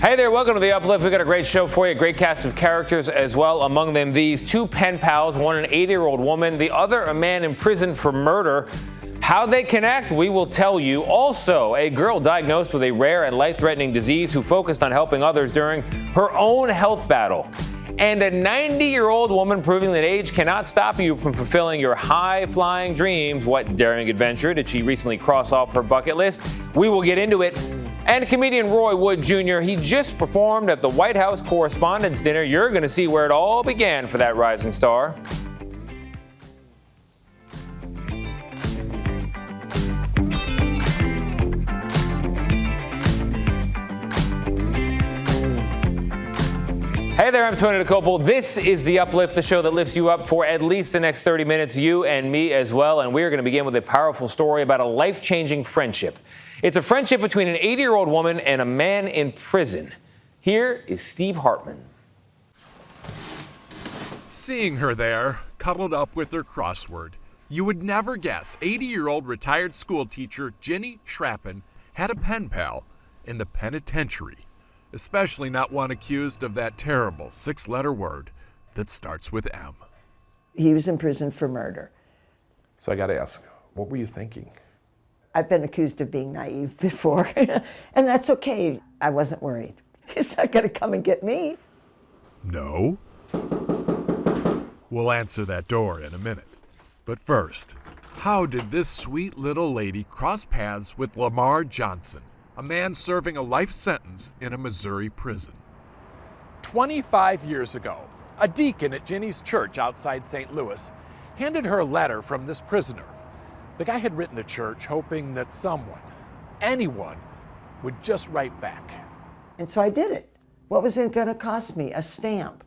Hey there, welcome to the Uplift. We've got a great show for you, a great cast of characters as well. Among them, these two pen pals, one an 80-year-old woman, the other a man in prison for murder. How they connect, we will tell you. Also, a girl diagnosed with a rare and life-threatening disease who focused on helping others during her own health battle. And a 90-year-old woman proving that age cannot stop you from fulfilling your high-flying dreams. What daring adventure did she recently cross off her bucket list? We will get into it. And comedian Roy Wood Jr., he just performed at the White House Correspondents' Dinner. You're going to see where it all began for that rising star. Hey there, I'm Tony DeCopel. This is The Uplift, the show that lifts you up for at least the next 30 minutes, you and me as well. And we're going to begin with a powerful story about a life-changing friendship. It's a friendship between an 80-year-old woman and a man in prison. Here is Steve Hartman. Seeing her there, cuddled up with her crossword, you would never guess 80-year-old retired school teacher Ginny Schrappen had a pen pal in the penitentiary, especially not one accused of that terrible 6-letter word that starts with M. He was in prison for murder. So I got to ask, what were you thinking? I've been accused of being naive before, and that's okay. I wasn't worried. He's not going to come and get me. No? We'll answer that door in a minute. But first, how did this sweet little lady cross paths with Lamar Johnson, a man serving a life sentence in a Missouri prison? 25 years ago, a deacon at Ginny's church outside St. Louis handed her a letter from this prisoner. The guy had written the church hoping that someone, anyone, would just write back. And so I did it. What was it going to cost me? A stamp.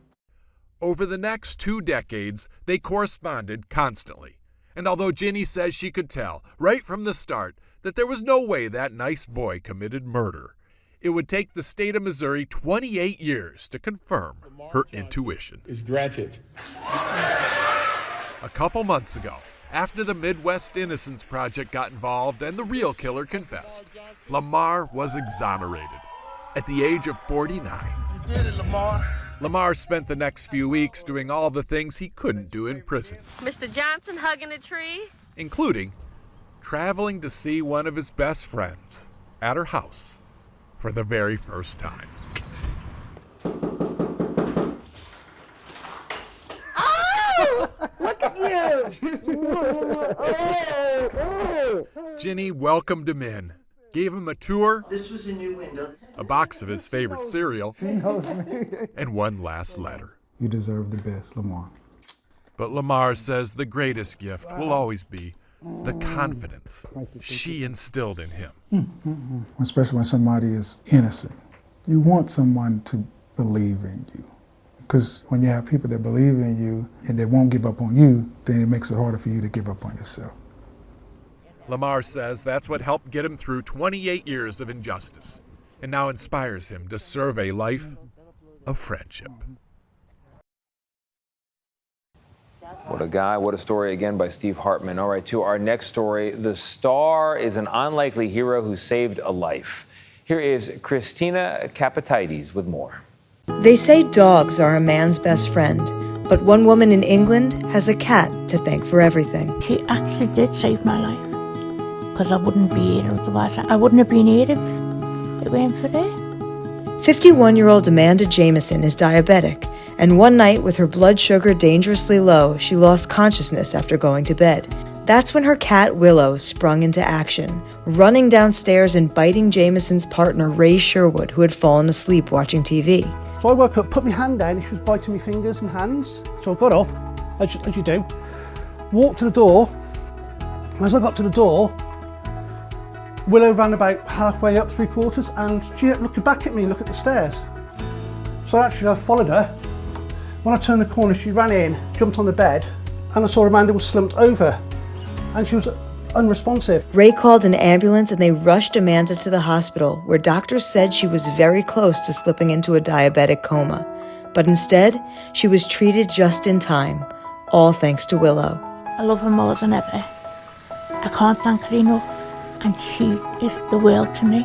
Over the next 2 decades, they corresponded constantly. And although Ginny says she could tell right from the start that there was no way that nice boy committed murder, it would take the state of Missouri 28 years to confirm her intuition. Is granted. A couple months ago, after the Midwest Innocence Project got involved and the real killer confessed, Lamar was exonerated at the age of 49. You did it, Lamar. Lamar spent the next few weeks doing all the things he couldn't do in prison. Mr. Johnson hugging a tree? Including traveling to see one of his best friends at her house for the very first time. Oh! Look at you! Ginny welcomed him in, gave him a tour, This was a new window. a box of his favorite cereal, She knows me. and one last letter. You deserve the best, Lamar. But Lamar says the greatest gift will always be the confidence she instilled in him. Especially when somebody is innocent. You want someone to believe in you. Because when you have people that believe in you and they won't give up on you, then it makes it harder for you to give up on yourself. Lamar says that's what helped get him through 28 years of injustice and now inspires him to serve a life of friendship. What a guy, what a story again by Steve Hartman. All right, to our next story. The star is an unlikely hero who saved a life. Here is Christina Capatides with more. They say dogs are a man's best friend, but one woman in England has a cat to thank for everything. She actually did save my life, because I wouldn't be here otherwise. I wouldn't have been here if it weren't for her. 51-year-old Amanda Jameson is diabetic, and one night with her blood sugar dangerously low, she lost consciousness after going to bed. That's when her cat Willow sprung into action, running downstairs and biting Jameson's partner Ray Sherwood, who had fallen asleep watching TV. So I woke up, put my hand down, and she was biting my fingers and hands. So I got up, as you do, walked to the door. As I got to the door, Willow ran about halfway up, 3/4, and she kept looking back at me, look at the stairs. So actually I followed her. When I turned the corner, she ran in, jumped on the bed, and I saw Amanda was slumped over, and she was unresponsive. Ray called an ambulance and they rushed Amanda to the hospital, where doctors said she was very close to slipping into a diabetic coma. But instead, she was treated just in time, all thanks to Willow. I love her more than ever. I can't thank her enough. and she is the world to me.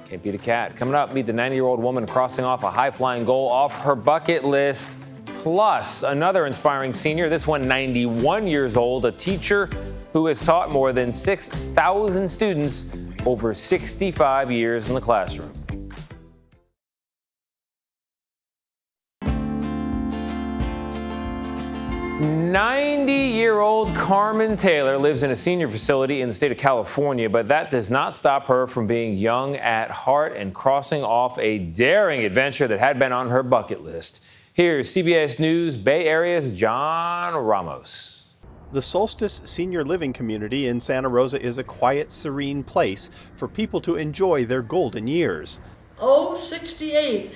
Can't beat a cat. Coming up, meet the 90-year-old woman crossing off a high-flying goal off her bucket list. Plus, another inspiring senior, this one 91 years old, a teacher who has taught more than 6,000 students over 65 years in the classroom. "90-year-old Carmen Taylor lives in a senior facility in the state of California, but that does not stop her from being young at heart and crossing off a daring adventure that had been on her bucket list. Here's CBS News Bay Area's John Ramos. The Solstice Senior Living Community in Santa Rosa is a quiet, serene place for people to enjoy their golden years. Oh, 68.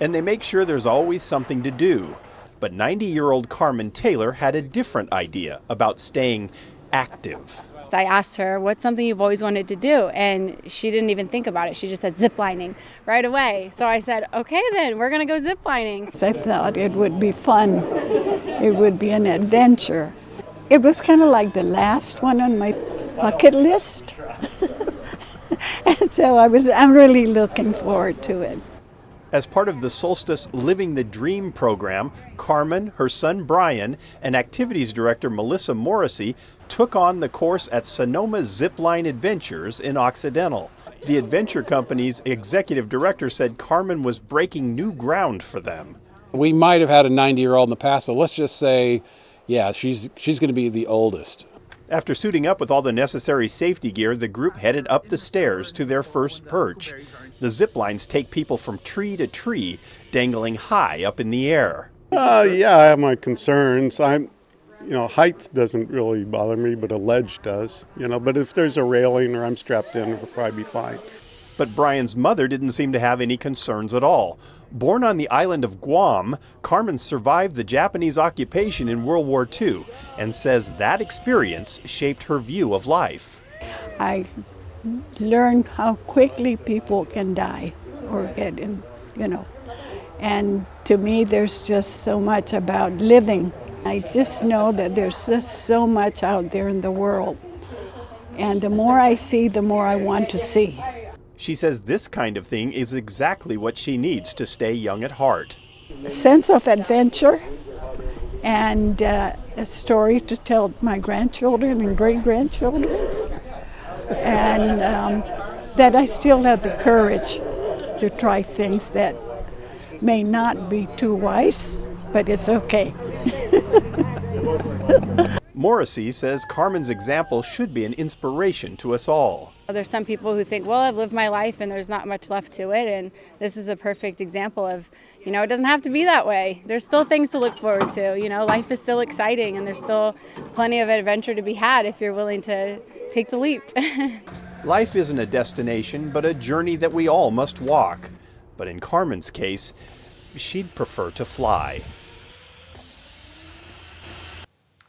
And they make sure there's always something to do. But 90-year-old Carmen Taylor had a different idea about staying active. I asked her, what's something you've always wanted to do? And she didn't even think about it. She just said ziplining right away. So I said, okay, then we're going to go ziplining. I thought it would be fun. It would be an adventure. It was kind of like the last one on my bucket list. And so I'm really looking forward to it. As part of the Solstice Living the Dream program, Carmen, her son Brian, and activities director Melissa Morrissey took on the course at Sonoma Zipline Adventures in Occidental. The adventure company's executive director said Carmen was breaking new ground for them. We might have had a 90-year-old in the past, but let's just say, yeah, she's going to be the oldest. After suiting up with all the necessary safety gear, the group headed up the stairs to their first perch. The zip lines take people from tree to tree, dangling high up in the air. Yeah, I have my concerns. Height doesn't really bother me, but a ledge does. But if there's a railing or I'm strapped in, it'll probably be fine. But Brian's mother didn't seem to have any concerns at all. Born on the island of Guam, Carmen survived the Japanese occupation in World War II and says that experience shaped her view of life. I learned how quickly people can die or get in, And to me, there's just so much about living. I just know that there's just so much out there in the world. And the more I see, the more I want to see. She says this kind of thing is exactly what she needs to stay young at heart. A sense of adventure and a story to tell my grandchildren and great-grandchildren. And that I still have the courage to try things that may not be too wise, but it's okay. Morrissey says Carmen's example should be an inspiration to us all. There's some people who think, well, I've lived my life and there's not much left to it. And this is a perfect example of, it doesn't have to be that way. There's still things to look forward to. Life is still exciting and there's still plenty of adventure to be had if you're willing to take the leap. Life isn't a destination, but a journey that we all must walk. But in Carmen's case, she'd prefer to fly.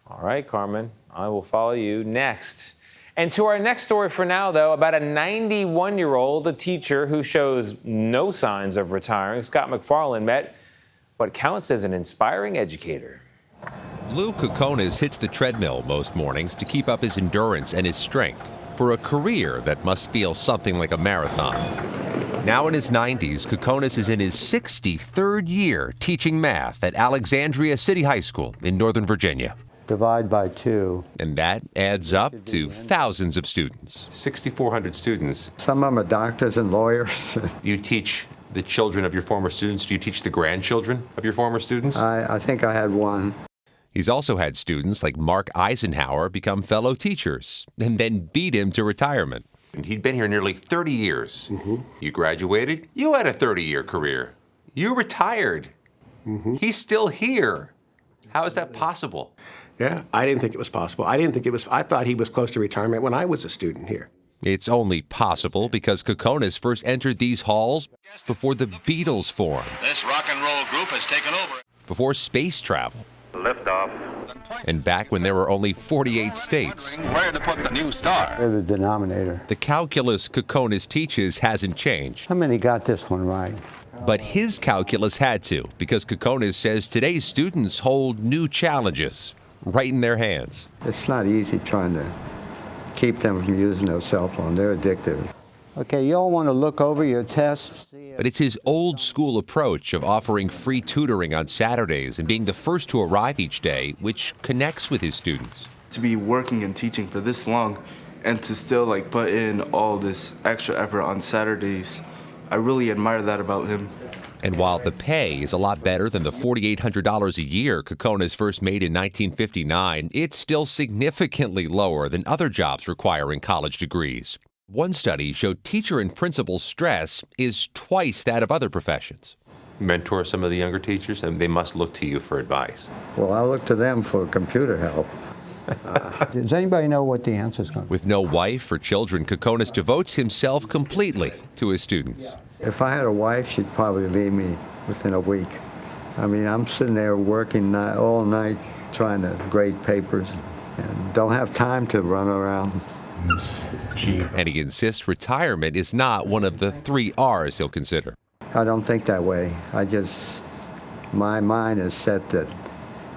All right, Carmen, I will follow you next. And to our next story for now, though, about a 91-year-old, a teacher who shows no signs of retiring. Scott McFarland met what counts as an inspiring educator. Lou Kokonis hits the treadmill most mornings to keep up his endurance and his strength for a career that must feel something like a marathon. Now in his 90s, Kokonis is in his 63rd year teaching math at Alexandria City High School in Northern Virginia. Divide by 2. And that adds up to thousands of students. 6,400 students. Some of them are doctors and lawyers. You teach the children of your former students. Do you teach the grandchildren of your former students? I think I had one. He's also had students like Mark Eisenhower become fellow teachers and then beat him to retirement. He'd been here nearly 30 years. Mm-hmm. You graduated, you had a 30-year career. You retired. Mm-hmm. He's still here. How is that possible? Yeah, I didn't think it was possible. I thought he was close to retirement when I was a student here. It's only possible because Kokonis first entered these halls before the Beatles formed. This rock and roll group has taken over. Before space travel. Liftoff. And back when there were only 48 states. Where to put the new star? They're the denominator. The calculus Kokonis teaches hasn't changed. How many got this one right? But his calculus had to, because Kokonis says today's students hold new challenges right in their hands. It's not easy trying to keep them from using their cell phone. They're addictive. Okay, you all want to look over your tests. But it's his old school approach of offering free tutoring on Saturdays and being the first to arrive each day, which connects with his students. To be working and teaching for this long and to still put in all this extra effort on Saturdays, I really admire that about him. And while the pay is a lot better than the $4,800 a year Kokonas first made in 1959, it's still significantly lower than other jobs requiring college degrees. One study showed teacher and principal stress is twice that of other professions. Mentor some of the younger teachers, and they must look to you for advice. Well, I look to them for computer help. Does anybody know what the answer is going to be? With no wife or children, Kokonas devotes himself completely to his students. If I had a wife, she'd probably leave me within a week. I mean, I'm sitting there working all night trying to grade papers and don't have time to run around. And he insists retirement is not one of the 3 R's he'll consider. I don't think that way. My mind is set that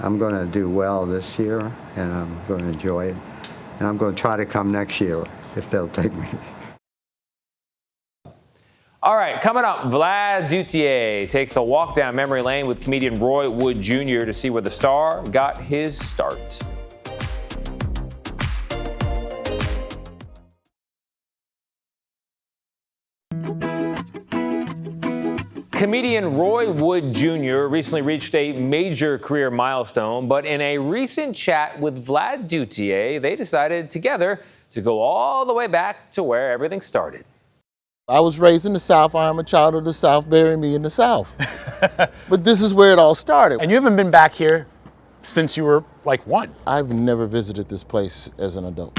I'm going to do well this year and I'm going to enjoy it. And I'm going to try to come next year if they'll take me. All right, coming up, Vlad Duthier takes a walk down memory lane with comedian Roy Wood Jr. to see where the star got his start. Comedian Roy Wood Jr. recently reached a major career milestone, but in a recent chat with Vlad Duthier, they decided together to go all the way back to where everything started. I was raised in the South. I am a child of the South. Bury me in the South. But this is where it all started. And you haven't been back here since you were like 1. I've never visited this place as an adult.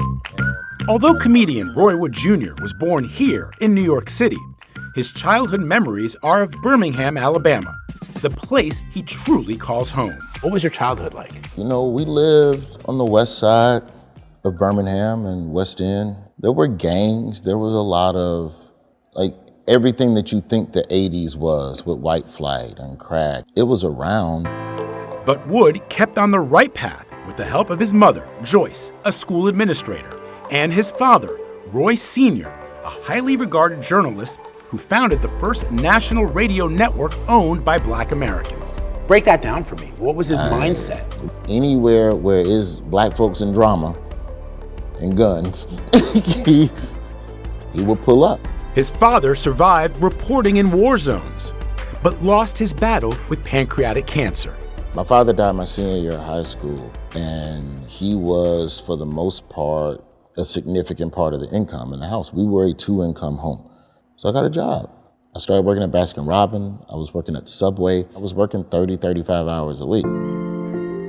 Although comedian Roy Wood Jr. was born here in New York City, his childhood memories are of Birmingham, Alabama, the place he truly calls home. What was your childhood like? You know, we lived on the west side of Birmingham and West End. There were gangs. There was a lot of everything that you think the 80s was with White Flight and crack. It was around. But Wood kept on the right path with the help of his mother, Joyce, a school administrator, and his father, Roy Sr., a highly regarded journalist who founded the first national radio network owned by Black Americans. Break that down for me. What was his mindset? Anywhere where is Black folks in drama and guns, he would pull up. His father survived reporting in war zones, but lost his battle with pancreatic cancer. My father died my senior year of high school, and he was, for the most part, a significant part of the income in the house. We were a 2-income home. So I got a job. I started working at Baskin Robbins. I was working at Subway. I was working 30, 35 hours a week.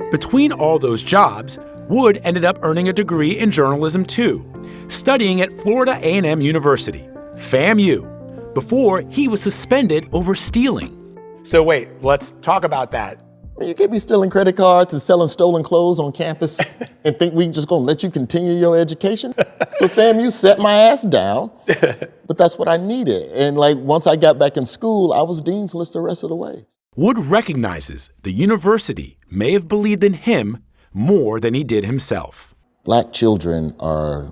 Between all those jobs, Wood ended up earning a degree in journalism too, studying at Florida A&M University, FAMU, before he was suspended over stealing. So wait, let's talk about that. You can't be stealing credit cards and selling stolen clothes on campus and think we just gonna let you continue your education. So FAMU set my ass down, but that's what I needed. And once I got back in school, I was dean's list the rest of the way. Wood recognizes the university may have believed in him more than he did himself. Black children are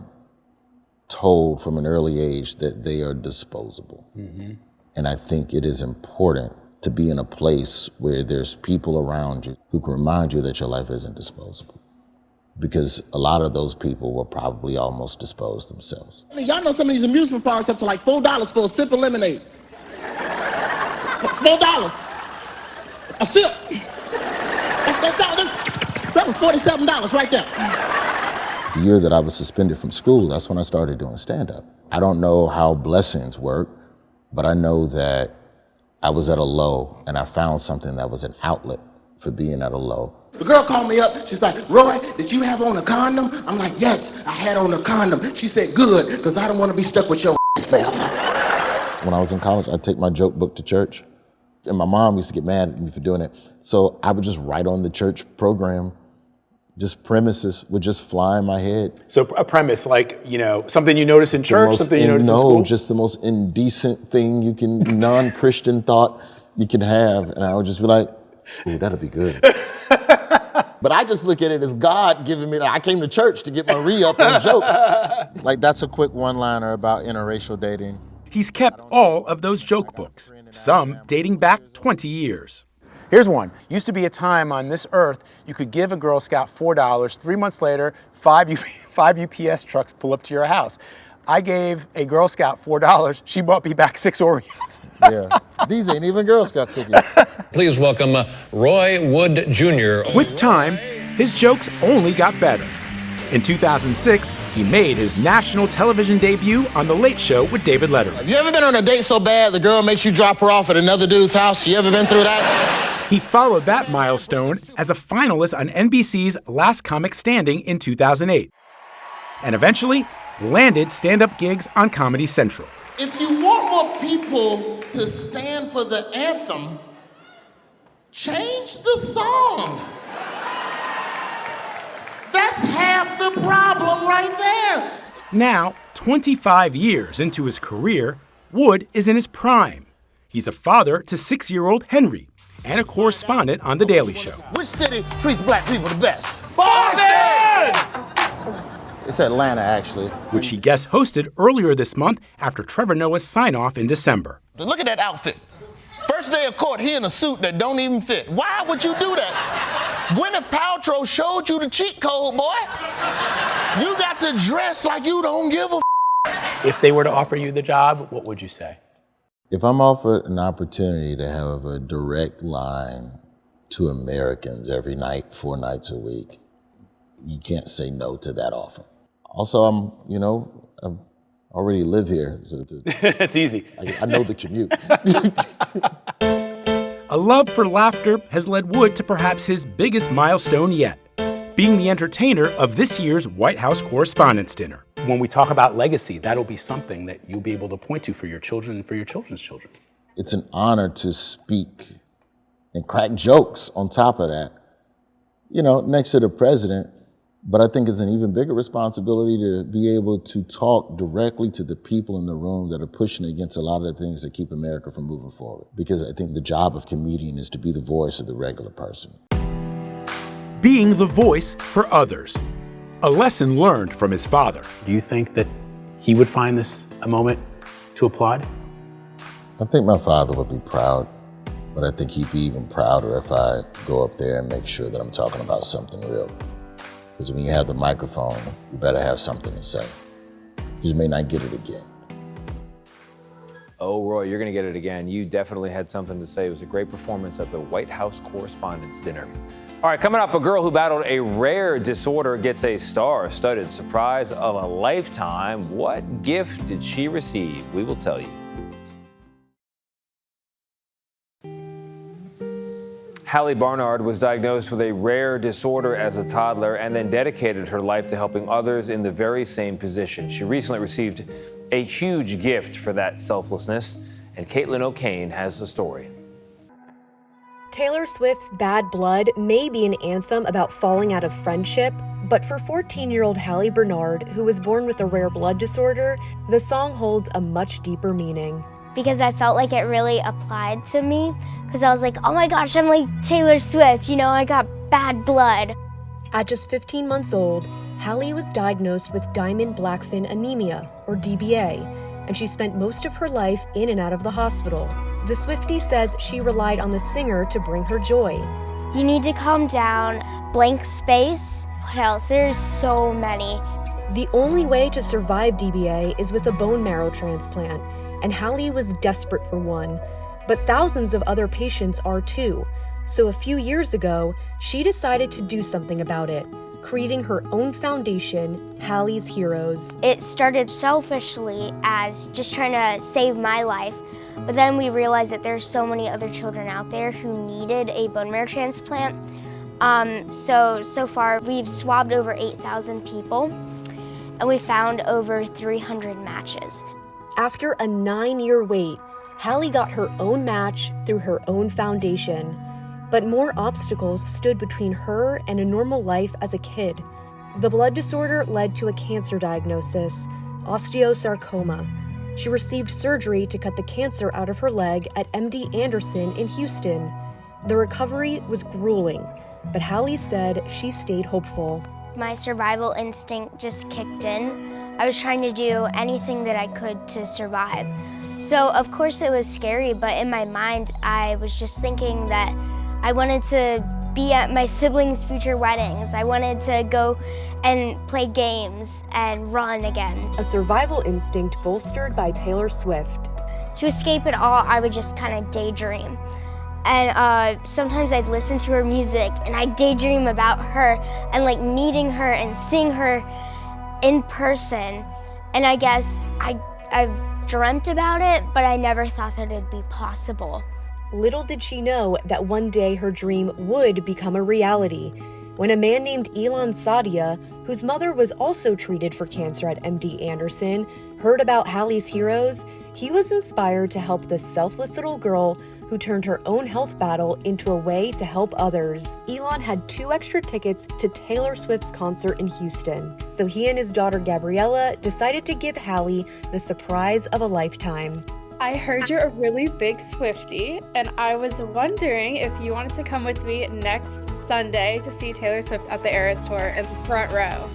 told from an early age that they are disposable. Mm-hmm. And I think it is important to be in a place where there's people around you who can remind you that your life isn't disposable. Because a lot of those people will probably almost dispose themselves. Y'all know some of these amusement parks up to $4 for a sip of lemonade. $4. A sip. That was $47 right there. The year that I was suspended from school, that's when I started doing stand-up. I don't know how blessings work, but I know that I was at a low and I found something that was an outlet for being at a low. The girl called me up. She's like, Roy, did you have on a condom? I'm like, yes, I had on a condom. She said, good, because I don't want to be stuck with your ass forever. When I was in college, I'd take my joke book to church. And my mom used to get mad at me for doing it. So I would just write on the church program. Just premises would just fly in my head. So a premise, something you notice in church, something you notice in school? No, just the most indecent thing you can, non-Christian thought you can have. And I would just be like, ooh, that'll be good. But I just look at it as God giving me that. I came to church to get my re-up on jokes. Like, that's a quick one-liner about interracial dating. He's kept all of those joke books, some dating back 20 years. Here's one. Used to be a time on this earth you could give a Girl Scout $4. 3 months later, five UPS trucks pull up to your house. I gave a Girl Scout $4. She bought me back 6 Oreos. Yeah, these ain't even Girl Scout cookies. Please welcome Roy Wood Jr. With time, his jokes only got better. In 2006, he made his national television debut on The Late Show with David Letterman. Have you ever been on a date so bad the girl makes you drop her off at another dude's house? You ever been through that? He followed that milestone as a finalist on NBC's Last Comic Standing in 2008, and eventually landed stand-up gigs on Comedy Central. If you want more people to stand for the anthem, change the song. That's half the problem right there. Now, 25 years into his career, Wood is in his prime. He's a father to 6-year-old Henry and a correspondent on The Daily Show. Which city treats black people the best? Boston! It's Atlanta, actually. Which he guest hosted earlier this month after Trevor Noah's sign-off in December. Look at that outfit. First day of court, he in a suit that don't even fit. Why would you do that? Gwyneth Paltrow showed you the cheat code, boy. You got to dress like you don't give a If they were to offer you the job, what would you say? If I'm offered an opportunity to have a direct line to Americans every night, 4 nights a week, you can't say no to that offer. Also, I already live here. So It's easy. I know the commute. A love for laughter has led Wood to perhaps his biggest milestone yet, being the entertainer of this year's White House Correspondents' Dinner. When we talk about legacy, that'll be something that you'll be able to point to for your children and for your children's children. It's an honor to speak and crack jokes on top of that, next to the president. But I think it's an even bigger responsibility to be able to talk directly to the people in the room that are pushing against a lot of the things that keep America from moving forward. Because I think the job of comedian is to be the voice of the regular person. Being the voice for others. A lesson learned from his father. Do you think that he would find this a moment to applaud? I think my father would be proud, but I think he'd be even prouder if I go up there and make sure that I'm talking about something real. Because when you have the microphone, you better have something to say. You just may not get it again. Oh, Roy, you're going to get it again. You definitely had something to say. It was a great performance at the White House Correspondents' Dinner. All right, coming up, a girl who battled a rare disorder gets a star-studded surprise of a lifetime. What gift did she receive? We will tell you. Hallie Barnard was diagnosed with a rare disorder as a toddler and then dedicated her life to helping others in the very same position. She recently received a huge gift for that selflessness, and Caitlin O'Kane has the story. Taylor Swift's Bad Blood may be an anthem about falling out of friendship, but for 14-year-old Hallie Barnard, who was born with a rare blood disorder, the song holds a much deeper meaning. Because I felt like it really applied to me. Because I was like, oh my gosh, I'm like Taylor Swift, I got bad blood. At just 15 months old, Hallie was diagnosed with diamond blackfin anemia, or DBA, and she spent most of her life in and out of the hospital. The Swiftie says she relied on the singer to bring her joy. You need to calm down, blank space. What else? There's so many. The only way to survive DBA is with a bone marrow transplant, and Hallie was desperate for one. But thousands of other patients are too. So a few years ago, she decided to do something about it, creating her own foundation, Hallie's Heroes. It started selfishly as just trying to save my life, but then we realized that there's so many other children out there who needed a bone marrow transplant. So far we've swabbed over 8,000 people, and we found over 300 matches. After a 9-year wait, Hallie got her own match through her own foundation, but more obstacles stood between her and a normal life as a kid. The blood disorder led to a cancer diagnosis, osteosarcoma. She received surgery to cut the cancer out of her leg at MD Anderson in Houston. The recovery was grueling. But Hallie said she stayed hopeful. My survival instinct just kicked in. I was trying to do anything that I could to survive. So of course it was scary, but in my mind, I was just thinking that I wanted to be at my siblings' future weddings. I wanted to go and play games and run again. A survival instinct bolstered by Taylor Swift. To escape it all, I would just kind of daydream. And sometimes I'd listen to her music and I'd daydream about her and like meeting her and seeing her in person. And I guess I've dreamt about it, but I never thought that it'd be possible. Little did she know that one day her dream would become a reality when a man named Elon Sadia, whose mother was also treated for cancer at MD Anderson, heard about Hallie's heroes. He was inspired to help this selfless little girl who turned her own health battle into a way to help others. Elon had 2 extra tickets to Taylor Swift's concert in Houston, so he and his daughter Gabriella decided to give Hallie the surprise of a lifetime. I heard you're a really big Swiftie, and I was wondering if you wanted to come with me next Sunday to see Taylor Swift at the Eras Tour in the front row.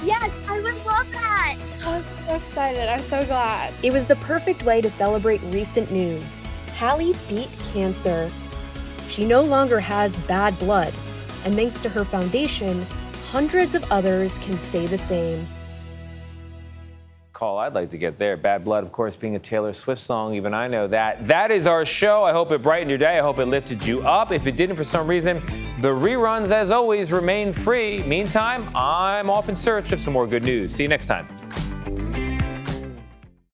Yes, I would love that! Oh, I'm so excited. I'm so glad. It was the perfect way to celebrate recent news. Hallie beat cancer. She no longer has bad blood, and thanks to her foundation, hundreds of others can say the same. Call I'd like to get there. Bad Blood, of course, being a Taylor Swift song. Even I know that. That is our show. I hope it brightened your day. I hope it lifted you up. If it didn't for some reason, the reruns, as always, remain free. Meantime, I'm off in search of some more good news. See you next time.